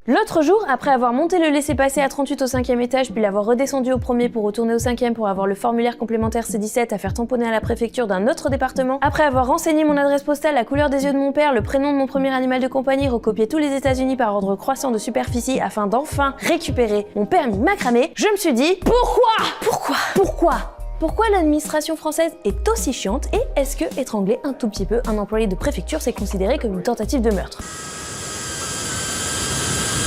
L'autre jour, après avoir monté le laissez-passer à 38 au 5e étage, puis l'avoir redescendu au premier pour retourner au 5e pour avoir le formulaire complémentaire C17 à faire tamponner à la préfecture d'un autre département, après avoir renseigné mon adresse postale, la couleur des yeux de mon père, le prénom de mon premier animal de compagnie, recopié tous les États-Unis par ordre croissant de superficie afin d'enfin récupérer mon permis macramé, je me suis dit pourquoi l'administration française est aussi chiante et est-ce que étrangler un tout petit peu un employé de préfecture c'est considéré comme une tentative de meurtre?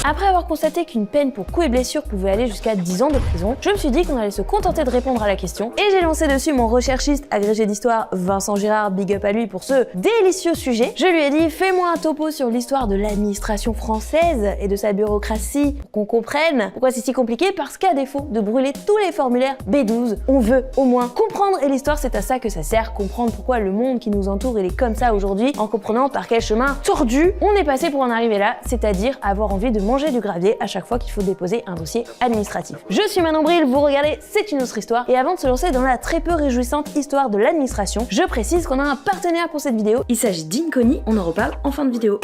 Après avoir constaté qu'une peine pour coups et blessures pouvait aller jusqu'à 10 ans de prison, je me suis dit qu'on allait se contenter de répondre à la question et j'ai lancé dessus mon recherchiste agrégé d'histoire Vincent Girard, big up à lui pour ce délicieux sujet. Je lui ai dit fais-moi un topo sur l'histoire de l'administration française et de sa bureaucratie pour qu'on comprenne pourquoi c'est si compliqué, parce qu'à défaut de brûler tous les formulaires B12, on veut au moins comprendre et l'histoire c'est à ça que ça sert, comprendre pourquoi le monde qui nous entoure il est comme ça aujourd'hui en comprenant par quel chemin tordu on est passé pour en arriver là, c'est-à-dire avoir envie de manger du gravier à chaque fois qu'il faut déposer un dossier administratif. Je suis Manon Bril, vous regardez C'est une autre histoire, et avant de se lancer dans la très peu réjouissante histoire de l'administration, je précise qu'on a un partenaire pour cette vidéo, il s'agit d'Inconi, on en reparle en fin de vidéo.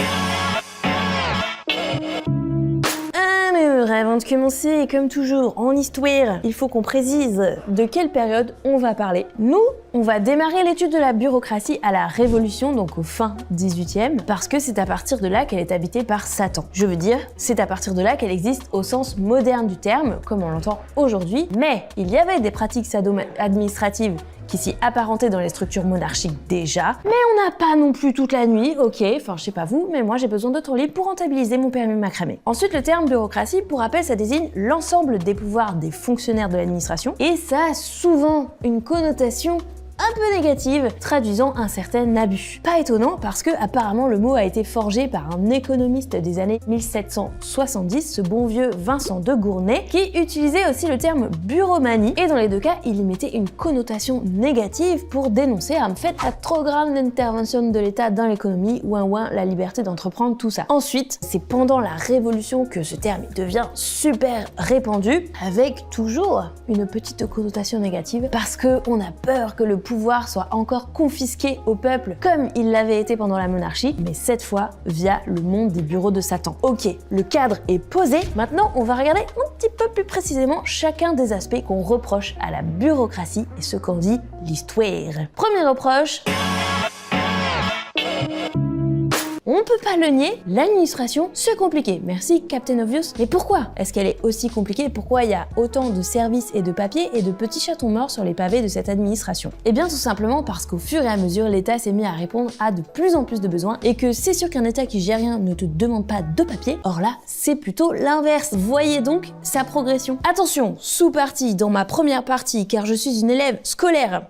Avant de commencer, comme toujours, en histoire, il faut qu'on précise de quelle période on va parler. Nous, on va démarrer l'étude de la bureaucratie à la Révolution, donc au fin 18e, parce que c'est à partir de là qu'elle est habitée par Satan. Je veux dire, c'est à partir de là qu'elle existe au sens moderne du terme, comme on l'entend aujourd'hui, mais il y avait des pratiques administratives qui s'y apparentaient dans les structures monarchiques déjà, mais on n'a pas non plus toute la nuit, ok, enfin je sais pas vous, mais moi j'ai besoin de temps libre pour rentabiliser mon permis macramé. Ensuite, le terme bureaucratie, pour rappel, ça désigne l'ensemble des pouvoirs des fonctionnaires de l'administration, et ça a souvent une connotation un peu négative, traduisant un certain abus. Pas étonnant parce que apparemment le mot a été forgé par un économiste des années 1770, ce bon vieux Vincent de Gournay, qui utilisait aussi le terme bureaucratie, et dans les deux cas, il y mettait une connotation négative pour dénoncer en fait la trop grande intervention de l'État dans l'économie, ouin la liberté d'entreprendre, tout ça. Ensuite, c'est pendant la Révolution que ce terme devient super répandu, avec toujours une petite connotation négative, parce qu'on a peur que le pouvoir soit encore confisqué au peuple comme il l'avait été pendant la monarchie, mais cette fois via le monde des bureaux de Satan. Ok, le cadre est posé, maintenant on va regarder un petit peu plus précisément chacun des aspects qu'on reproche à la bureaucratie et ce qu'en dit l'histoire. Premier reproche, on peut pas le nier, l'administration, c'est compliqué. Merci Captain Obvious. Mais pourquoi est-ce qu'elle est aussi compliquée? Pourquoi il y a autant de services et de papiers et de petits chatons morts sur les pavés de cette administration? Eh bien tout simplement parce qu'au fur et à mesure, l'État s'est mis à répondre à de plus en plus de besoins et que c'est sûr qu'un État qui gère rien ne te demande pas de papier. Or là, c'est plutôt l'inverse. Voyez donc sa progression. Attention, sous-partie dans ma première partie, car je suis une élève scolaire.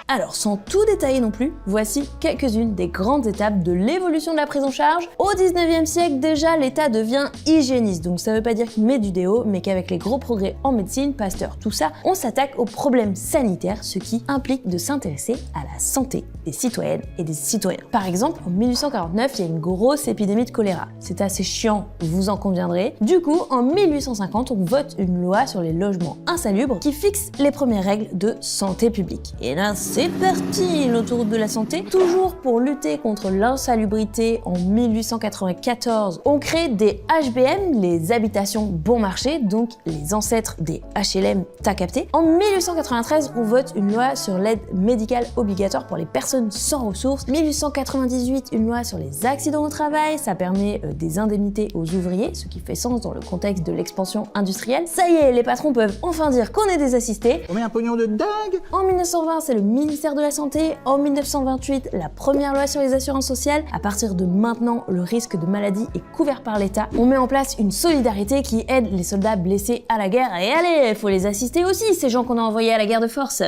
Alors, sans tout détailler non plus, voici quelques-unes des grandes étapes de l'évolution de la prise en charge. Au 19e siècle, déjà, l'État devient hygiéniste. Donc ça veut pas dire qu'il met du déo, mais qu'avec les gros progrès en médecine, Pasteur, tout ça, on s'attaque aux problèmes sanitaires, ce qui implique de s'intéresser à la santé des citoyennes et des citoyens. Par exemple, en 1849, il y a une grosse épidémie de choléra. C'est assez chiant, vous en conviendrez. Du coup, en 1850, on vote une loi sur les logements insalubres qui fixe les premières règles de santé publique. Et là, c'est parti, l'autoroute de la santé. Toujours pour lutter contre l'insalubrité, en 1894, on crée des HBM, les habitations bon marché, donc les ancêtres des HLM, t'as capté. En 1893, on vote une loi sur l'aide médicale obligatoire pour les personnes sans ressources. 1898, une loi sur les accidents au travail, ça permet des indemnités aux ouvriers, ce qui fait sens dans le contexte de l'expansion industrielle. Ça y est, les patrons peuvent enfin dire qu'on est des assistés. On met un pognon de dingue. En 1920, c'est le ministère de la Santé. En 1928, la première loi sur les assurances sociales. À partir de maintenant, le risque de maladie est couvert par l'État. On met en place une solidarité qui aide les soldats blessés à la guerre. Et allez, faut les assister aussi, ces gens qu'on a envoyés à la guerre de force.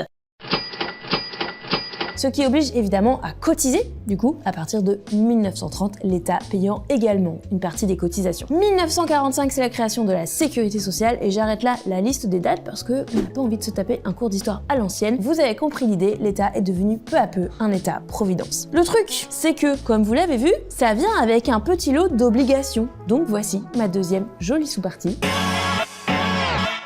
ce qui oblige évidemment à cotiser, du coup, à partir de 1930, l'État payant également une partie des cotisations. 1945, c'est la création de la sécurité sociale, et j'arrête là la liste des dates parce que on n'a pas envie de se taper un cours d'histoire à l'ancienne. Vous avez compris l'idée, l'État est devenu peu à peu un État-providence. Le truc, c'est que, comme vous l'avez vu, ça vient avec un petit lot d'obligations. Donc voici ma deuxième jolie sous-partie.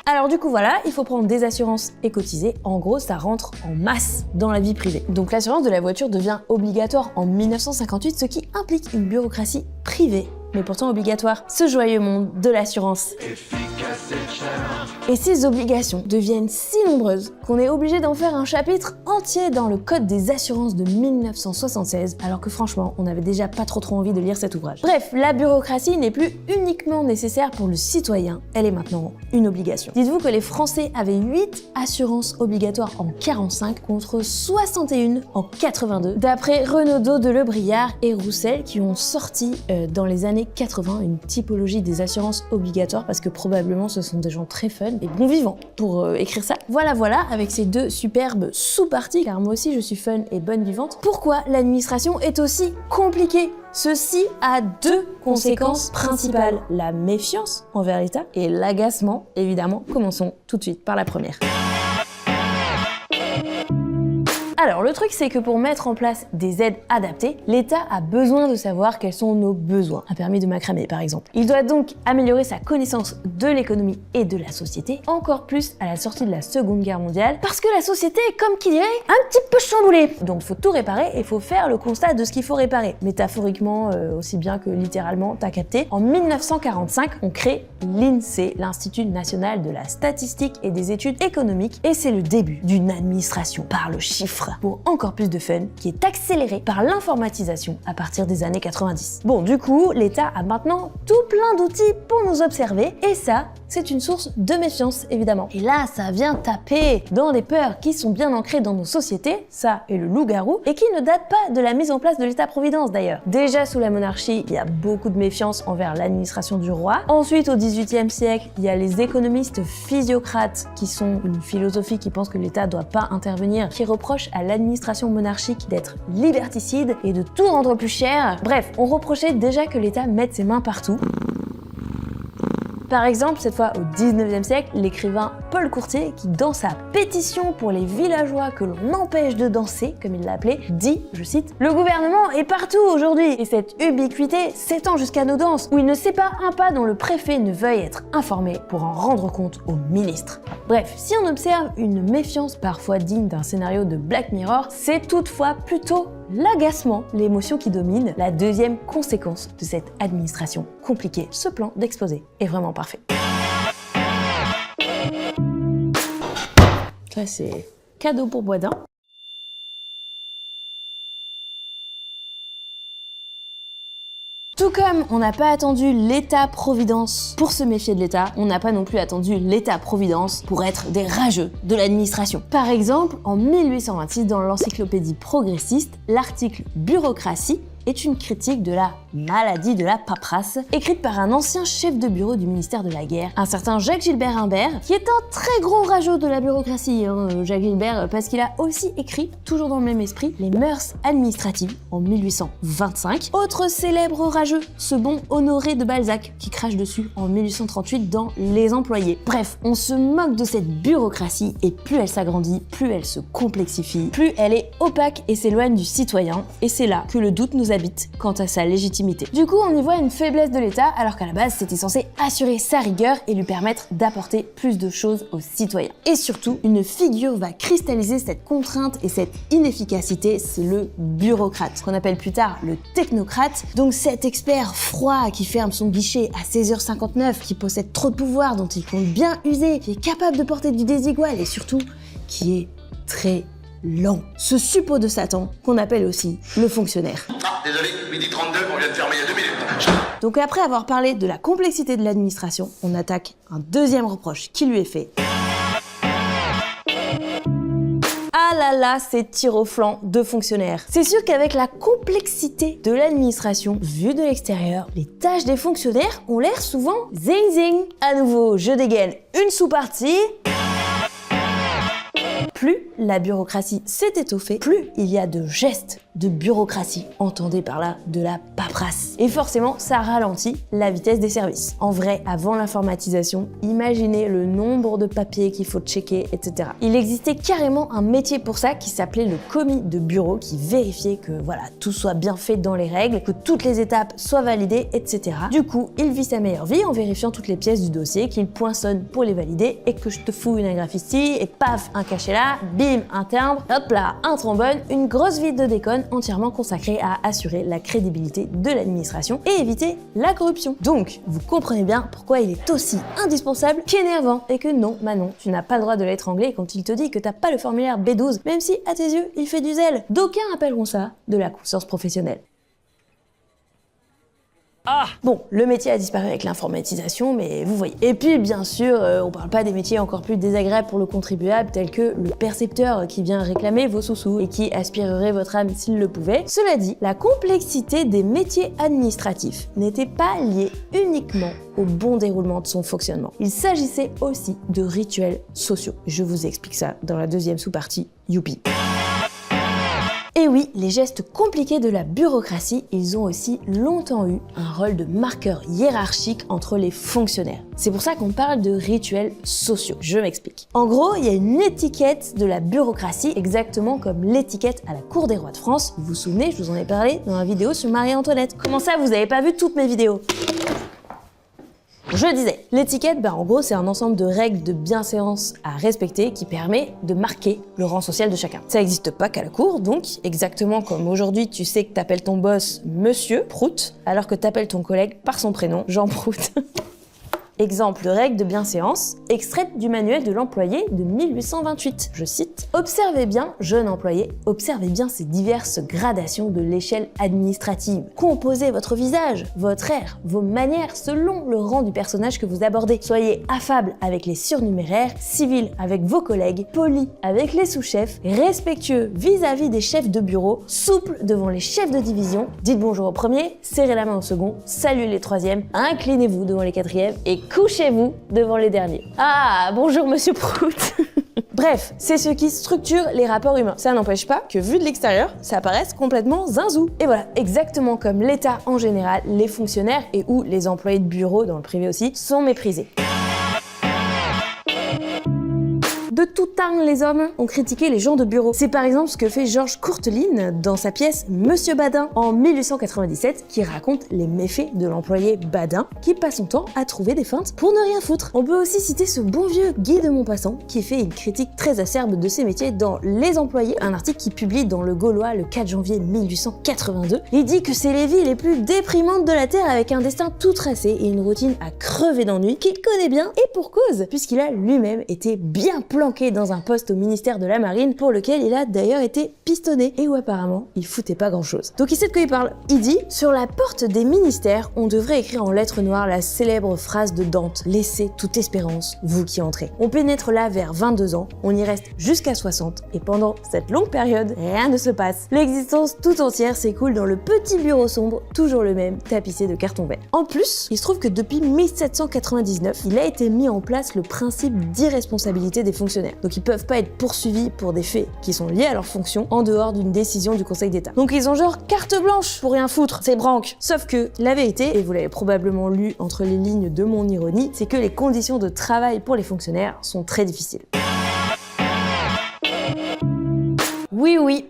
Alors du coup voilà, il faut prendre des assurances et cotiser. En gros, ça rentre en masse dans la vie privée. Donc l'assurance de la voiture devient obligatoire en 1958, ce qui implique une bureaucratie privée, mais pourtant obligatoire. Ce joyeux monde de l'assurance. Et ces obligations deviennent si nombreuses qu'on est obligé d'en faire un chapitre entier dans le Code des assurances de 1976, alors que franchement, on avait déjà pas trop envie de lire cet ouvrage. Bref, la bureaucratie n'est plus uniquement nécessaire pour le citoyen, elle est maintenant une obligation. Dites-vous que les Français avaient 8 assurances obligatoires en 45 contre 61 en 82, d'après Renaudot de Le Briard et Roussel qui ont sorti dans les années 80 une typologie des assurances obligatoires parce que probablement ce sont des gens très fun et bon vivants pour écrire ça. Voilà, avec ces deux superbes sous-parties, car moi aussi je suis fun et bonne vivante, pourquoi l'administration est aussi compliquée. Ceci a deux conséquences principales, la méfiance envers l'État et l'agacement, évidemment. Commençons tout de suite par la première. Alors le truc c'est que pour mettre en place des aides adaptées, l'État a besoin de savoir quels sont nos besoins. Un permis de macramé par exemple. Il doit donc améliorer sa connaissance de l'économie et de la société, encore plus à la sortie de la Seconde Guerre mondiale, parce que la société est comme qui dirait un petit peu chamboulée. Donc faut tout réparer et faut faire le constat de ce qu'il faut réparer. Métaphoriquement aussi bien que littéralement, t'as capté. En 1945, on crée l'INSEE, l'Institut national de la statistique et des études économiques, et c'est le début d'une administration par le chiffre, pour encore plus de fun, qui est accéléré par l'informatisation à partir des années 90. Bon, du coup, l'État a maintenant tout plein d'outils pour nous observer, et ça, c'est une source de méfiance, évidemment. Et là, ça vient taper dans des peurs qui sont bien ancrées dans nos sociétés, ça et le loup-garou, et qui ne datent pas de la mise en place de l'État-providence d'ailleurs. Déjà sous la monarchie, il y a beaucoup de méfiance envers l'administration du roi. Ensuite, au XVIIIe siècle, il y a les économistes physiocrates, qui sont une philosophie qui pense que l'État doit pas intervenir, qui reprochent à l'administration monarchique d'être liberticide et de tout rendre plus cher. Bref, on reprochait déjà que l'État mette ses mains partout. Par exemple, cette fois au 19e siècle, l'écrivain Paul Courtier, qui dans sa pétition pour les villageois que l'on empêche de danser, comme il l'a appelé, dit, je cite, « Le gouvernement est partout aujourd'hui et cette ubiquité s'étend jusqu'à nos danses, où il ne sait pas un pas dont le préfet ne veuille être informé pour en rendre compte au ministre. » Bref, si on observe une méfiance parfois digne d'un scénario de Black Mirror, c'est toutefois plutôt l'agacement, l'émotion qui domine, la deuxième conséquence de cette administration compliquée. Ce plan d'exposé est vraiment parfait. Ça c'est cadeau pour Boisdin. Tout comme on n'a pas attendu l'État-providence pour se méfier de l'État, on n'a pas non plus attendu l'État-providence pour être des rageux de l'administration. Par exemple, en 1826, dans l'encyclopédie progressiste, l'article « Bureaucratie » est une critique de la maladie de la paperasse, écrite par un ancien chef de bureau du ministère de la Guerre, un certain Jacques-Gilbert Imbert, qui est un très gros rageux de la bureaucratie, Jacques Gilbert, parce qu'il a aussi écrit, toujours dans le même esprit, Les mœurs administratives en 1825. Autre célèbre rageux, ce bon Honoré de Balzac, qui crache dessus en 1838 dans Les Employés. Bref, on se moque de cette bureaucratie, et plus elle s'agrandit, plus elle se complexifie, plus elle est opaque et s'éloigne du citoyen, et c'est là que le doute nous habite quant à sa légitimité. Du coup, on y voit une faiblesse de l'État, alors qu'à la base, c'était censé assurer sa rigueur et lui permettre d'apporter plus de choses aux citoyens. Et surtout, une figure va cristalliser cette contrainte et cette inefficacité, c'est le bureaucrate, qu'on appelle plus tard le technocrate, donc cet expert froid qui ferme son guichet à 16h59, qui possède trop de pouvoir, dont il compte bien user, qui est capable de porter du désigual et surtout, qui est très lent. Ce suppôt de Satan qu'on appelle aussi le fonctionnaire. Ah, désolé, midi 32, on vient de fermer il y a 2 minutes. Donc après avoir parlé de la complexité de l'administration, on attaque un deuxième reproche qui lui est fait. Ah là là, ces tirs au flanc de fonctionnaires. C'est sûr qu'avec la complexité de l'administration, vue de l'extérieur, les tâches des fonctionnaires ont l'air souvent zing zing. À nouveau, je dégaine une sous-partie. plus la bureaucratie s'est étoffée, plus il y a de gestes de bureaucratie. Entendez par là de la paperasse. Et forcément, ça ralentit la vitesse des services. En vrai, avant l'informatisation, imaginez le nombre de papiers qu'il faut checker, etc. Il existait carrément un métier pour ça qui s'appelait le commis de bureau, qui vérifiait que voilà, tout soit bien fait dans les règles, que toutes les étapes soient validées, etc. Du coup, il vit sa meilleure vie en vérifiant toutes les pièces du dossier, qu'il poinçonne pour les valider et que je te fous une agrafe ici et paf, un cachet là, bim, un timbre, hop là, un trombone, une grosse vie de déconne entièrement consacrée à assurer la crédibilité de l'administration et éviter la corruption. Donc, vous comprenez bien pourquoi il est aussi indispensable qu'énervant et que non, Manon, tu n'as pas le droit de l'étrangler quand il te dit que t'as pas le formulaire B12, même si, à tes yeux, il fait du zèle. D'aucuns appelleront ça de la conscience professionnelle. Ah bon, le métier a disparu avec l'informatisation, mais vous voyez. Et puis, bien sûr, on parle pas des métiers encore plus désagréables pour le contribuable, tels que le percepteur qui vient réclamer vos sous-sous et qui aspirerait votre âme s'il le pouvait. Cela dit, la complexité des métiers administratifs n'était pas liée uniquement au bon déroulement de son fonctionnement. Il s'agissait aussi de rituels sociaux. Je vous explique ça dans la deuxième sous-partie, youpi. Et oui, les gestes compliqués de la bureaucratie, ils ont aussi longtemps eu un rôle de marqueur hiérarchique entre les fonctionnaires. C'est pour ça qu'on parle de rituels sociaux. Je m'explique. En gros, il y a une étiquette de la bureaucratie, exactement comme l'étiquette à la cour des rois de France. Vous vous souvenez, je vous en ai parlé dans la vidéo sur Marie-Antoinette. Comment ça, vous avez pas vu toutes mes vidéos ? Je disais, l'étiquette, en gros, c'est un ensemble de règles de bienséance à respecter qui permet de marquer le rang social de chacun. Ça n'existe pas qu'à la cour, donc exactement comme aujourd'hui, tu sais que t'appelles ton boss Monsieur Prout, alors que t'appelles ton collègue par son prénom, Jean Prout. Exemple de règle de bienséance, extraite du manuel de l'employé de 1828. Je cite « Observez bien, jeune employé, observez bien ces diverses gradations de l'échelle administrative. Composez votre visage, votre air, vos manières selon le rang du personnage que vous abordez. Soyez affable avec les surnuméraires, civil avec vos collègues, poli avec les sous-chefs, respectueux vis-à-vis des chefs de bureau, souple devant les chefs de division, dites bonjour au premier, serrez la main au second, saluez les troisièmes, inclinez-vous devant les quatrièmes et couchez-vous devant les derniers. Ah, bonjour Monsieur Prout. Bref, c'est ce qui structure les rapports humains. Ça n'empêche pas que, vu de l'extérieur, ça paraisse complètement zinzou. Et voilà, exactement comme l'État en général, les fonctionnaires et ou les employés de bureau, dans le privé aussi, sont méprisés. De tout temps, les hommes ont critiqué les gens de bureau. C'est par exemple ce que fait Georges Courteline dans sa pièce Monsieur Badin en 1897, qui raconte les méfaits de l'employé Badin, qui passe son temps à trouver des feintes pour ne rien foutre. On peut aussi citer ce bon vieux Guy de Maupassant, qui fait une critique très acerbe de ces métiers dans Les Employés, un article qu'il publie dans Le Gaulois le 4 janvier 1882. Il dit que c'est les vies les plus déprimantes de la Terre, avec un destin tout tracé et une routine à crever d'ennui, qu'il connaît bien, et pour cause, puisqu'il a lui-même été bien planqué dans un poste au ministère de la Marine, pour lequel il a d'ailleurs été pistonné et où apparemment il foutait pas grand chose. Donc il sait de quoi il parle. Il dit « Sur la porte des ministères, on devrait écrire en lettres noires la célèbre phrase de Dante « Laissez toute espérance, vous qui entrez ». On pénètre là vers 22 ans, on y reste jusqu'à 60, et pendant cette longue période, rien ne se passe. L'existence tout entière s'écoule dans le petit bureau sombre, toujours le même, tapissé de carton vert. En plus, il se trouve que depuis 1799, il a été mis en place le principe d'irresponsabilité des fonctionnaires. Donc ils peuvent pas être poursuivis pour des faits qui sont liés à leur fonction en dehors d'une décision du Conseil d'État. Donc ils ont genre carte blanche pour rien foutre, c'est branque. Sauf que la vérité, et vous l'avez probablement lu entre les lignes de mon ironie, c'est que les conditions de travail pour les fonctionnaires sont très difficiles. Oui.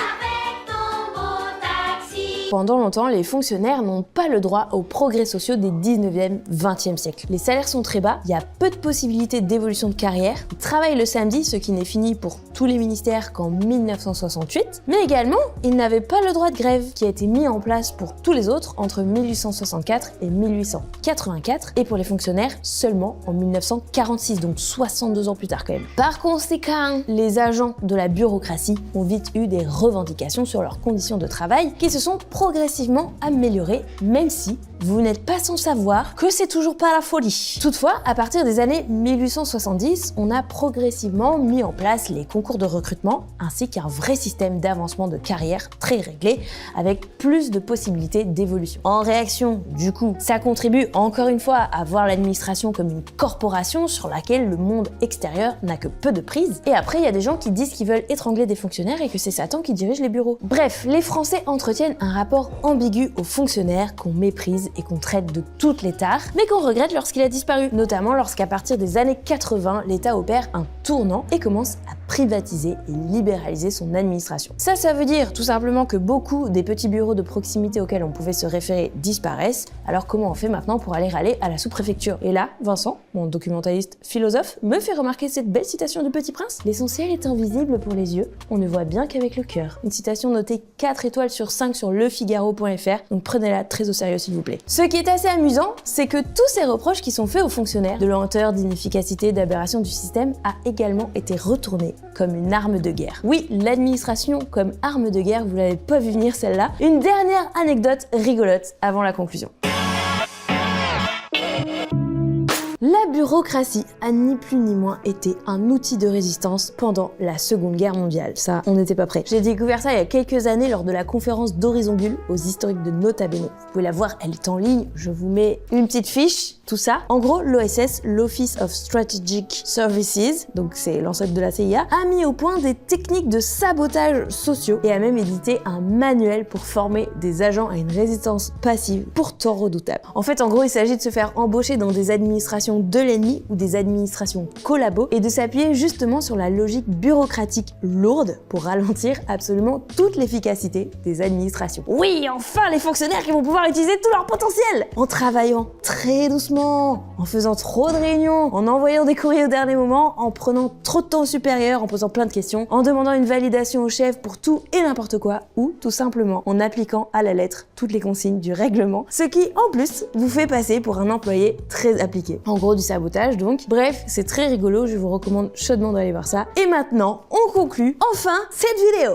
Pendant longtemps, les fonctionnaires n'ont pas le droit aux progrès sociaux des 19e, 20e siècles. Les salaires sont très bas, il y a peu de possibilités d'évolution de carrière, ils travaillent le samedi, ce qui n'est fini pour tous les ministères qu'en 1968, mais également, ils n'avaient pas le droit de grève, qui a été mis en place pour tous les autres entre 1864 et 1884, et pour les fonctionnaires seulement en 1946, donc 62 ans plus tard quand même. Par conséquent, les agents de la bureaucratie ont vite eu des revendications sur leurs conditions de travail qui se sont progressivement améliorées, même si, vous n'êtes pas sans savoir que c'est toujours pas la folie. Toutefois, à partir des années 1870, on a progressivement mis en place les concours de recrutement ainsi qu'un vrai système d'avancement de carrière très réglé avec plus de possibilités d'évolution. En réaction, du coup, ça contribue encore une fois à voir l'administration comme une corporation sur laquelle le monde extérieur n'a que peu de prise. Et après, il y a des gens qui disent qu'ils veulent étrangler des fonctionnaires et que c'est Satan qui dirige les bureaux. Bref, les Français entretiennent un rapport ambigu aux fonctionnaires qu'on méprise et qu'on traite de toutes les tares, mais qu'on regrette lorsqu'il a disparu, notamment lorsqu'à partir des années 80, l'État opère un tournant et commence à privatiser et libéraliser son administration. Ça veut dire tout simplement que beaucoup des petits bureaux de proximité auxquels on pouvait se référer disparaissent. Alors comment on fait maintenant pour aller râler à la sous-préfecture? Et là, Vincent, mon documentaliste philosophe, me fait remarquer cette belle citation du Petit Prince. L'essentiel est invisible pour les yeux, on ne voit bien qu'avec le cœur. Une citation notée 4 étoiles sur 5 sur lefigaro.fr, donc prenez-la très au sérieux s'il vous plaît. Ce qui est assez amusant, c'est que tous ces reproches qui sont faits aux fonctionnaires, de lenteur, d'inefficacité, d'aberration du système, a également été retourné comme une arme de guerre. Oui, l'administration comme arme de guerre, vous l'avez pas vu venir celle-là. Une dernière anecdote rigolote avant la conclusion. La bureaucratie a ni plus ni moins été un outil de résistance pendant la Seconde Guerre mondiale. Ça, on n'était pas prêts. J'ai découvert ça il y a quelques années lors de la conférence d'Horizon Bulle aux historiques de Nota Bene. Vous pouvez la voir, elle est en ligne. Je vous mets une petite fiche, tout ça. En gros, l'OSS, l'Office of Strategic Services, donc c'est l'ancêtre de la CIA, a mis au point des techniques de sabotage sociaux et a même édité un manuel pour former des agents à une résistance passive pourtant redoutable. En fait, en gros, il s'agit de se faire embaucher dans des administrations de l'ennemi ou des administrations collabos et de s'appuyer justement sur la logique bureaucratique lourde pour ralentir absolument toute l'efficacité des administrations. Oui, enfin les fonctionnaires qui vont pouvoir utiliser tout leur potentiel en travaillant très doucement, en faisant trop de réunions, en envoyant des courriers au dernier moment, en prenant trop de temps au supérieur, en posant plein de questions, en demandant une validation au chef pour tout et n'importe quoi, ou tout simplement en appliquant à la lettre toutes les consignes du règlement, ce qui en plus vous fait passer pour un employé très appliqué. En gros, du sabotage donc. Bref, c'est très rigolo, je vous recommande chaudement d'aller voir ça. Et maintenant, on conclut enfin cette vidéo.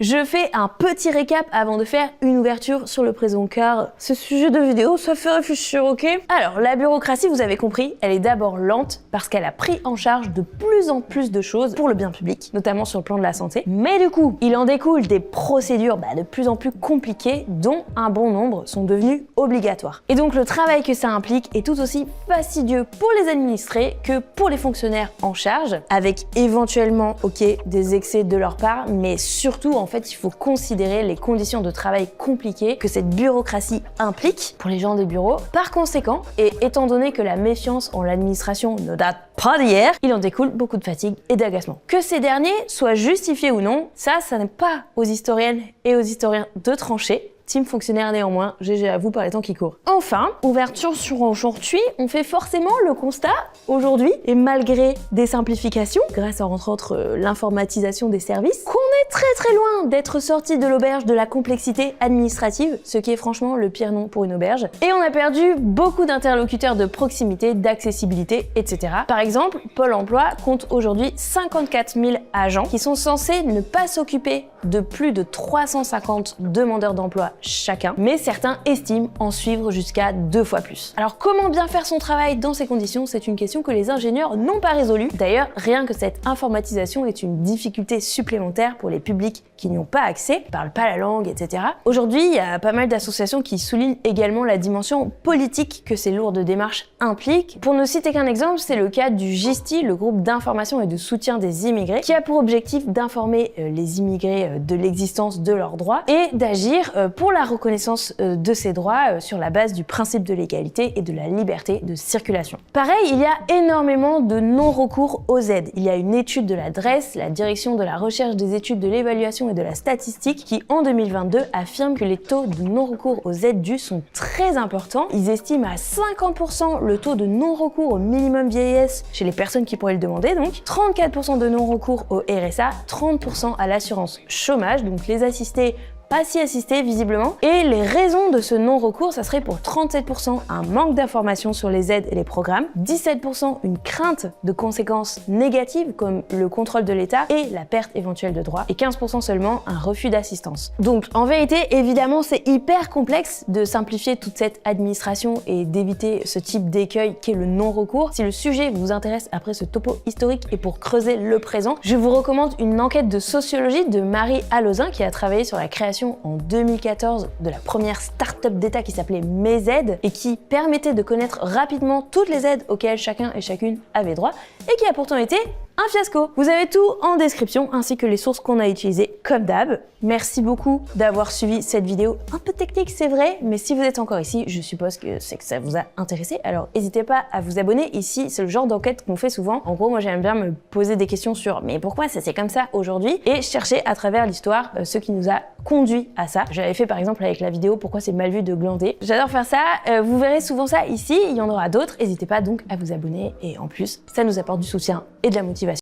Je fais un petit récap avant de faire une ouverture sur le présent car ce sujet de vidéo, ça fait réfléchir, ok? Alors, la bureaucratie, vous avez compris, elle est d'abord lente parce qu'elle a pris en charge de plus en plus de choses pour le bien public, notamment sur le plan de la santé. Mais du coup, il en découle des procédures de plus en plus compliquées dont un bon nombre sont devenues obligatoires. Et donc, le travail que ça implique est tout aussi fastidieux pour les administrés que pour les fonctionnaires en charge, avec éventuellement, ok, des excès de leur part, mais surtout, en fait, il faut considérer les conditions de travail compliquées que cette bureaucratie implique pour les gens des bureaux. Par conséquent, et étant donné que la méfiance en l'administration ne date pas d'hier, il en découle beaucoup de fatigue et d'agacement. Que ces derniers soient justifiés ou non, ça n'est pas aux historiennes et aux historiens de trancher. Team fonctionnaire néanmoins, GG à vous par les temps qui courent. Enfin, ouverture sur aujourd'hui, on fait forcément le constat aujourd'hui, et malgré des simplifications, grâce à entre autres l'informatisation des services, qu'on est très loin d'être sorti de l'auberge de la complexité administrative, ce qui est franchement le pire nom pour une auberge. Et on a perdu beaucoup d'interlocuteurs de proximité, d'accessibilité, etc. Par exemple, Pôle emploi compte aujourd'hui 54 000 agents qui sont censés ne pas s'occuper de plus de 350 demandeurs d'emploi chacun, mais certains estiment en suivre jusqu'à 2 fois plus. Alors comment bien faire son travail dans ces conditions? C'est une question que les ingénieurs n'ont pas résolue. D'ailleurs, rien que cette informatisation est une difficulté supplémentaire pour les publics qui n'y ont pas accès, parlent pas la langue, etc. Aujourd'hui, il y a pas mal d'associations qui soulignent également la dimension politique que ces lourdes démarches impliquent. Pour ne citer qu'un exemple, c'est le cas du GISTI, le groupe d'information et de soutien des immigrés, qui a pour objectif d'informer les immigrés de l'existence de leurs droits et d'agir pour la reconnaissance de ces droits sur la base du principe de l'égalité et de la liberté de circulation. Pareil, il y a énormément de non-recours aux aides. Il y a une étude de la DREES, la Direction de la recherche des études de l'évaluation et de la statistique, qui en 2022 affirme que les taux de non-recours aux aides dues sont très importants. Ils estiment à 50% le taux de non-recours au minimum vieillesse chez les personnes qui pourraient le demander, donc 34% de non-recours au RSA, 30% à l'assurance chômage, donc les assistés pas si assisté visiblement. Et les raisons de ce non-recours, ça serait pour 37% un manque d'informations sur les aides et les programmes, 17% une crainte de conséquences négatives comme le contrôle de l'État et la perte éventuelle de droits, et 15% seulement un refus d'assistance. Donc en vérité, évidemment, c'est hyper complexe de simplifier toute cette administration et d'éviter ce type d'écueil qu'est le non-recours. Si le sujet vous intéresse après ce topo historique et pour creuser le présent, je vous recommande une enquête de sociologie de Marie Alauzin qui a travaillé sur la création en 2014 de la première start-up d'État qui s'appelait Mes Aides et qui permettait de connaître rapidement toutes les aides auxquelles chacun et chacune avait droit et qui a pourtant été un fiasco. Vous avez tout en description ainsi que les sources qu'on a utilisées comme d'hab. Merci beaucoup d'avoir suivi cette vidéo un peu technique, c'est vrai, mais si vous êtes encore ici, je suppose que c'est que ça vous a intéressé. Alors n'hésitez pas à vous abonner. Ici, c'est le genre d'enquête qu'on fait souvent. En gros, moi j'aime bien me poser des questions sur mais pourquoi ça c'est comme ça aujourd'hui et chercher à travers l'histoire ce qui nous a conduit à ça. J'avais fait par exemple avec la vidéo pourquoi c'est mal vu de glander. J'adore faire ça. Vous verrez souvent ça ici. Il y en aura d'autres. N'hésitez pas donc à vous abonner et en plus, ça nous apporte du soutien et de la motivation.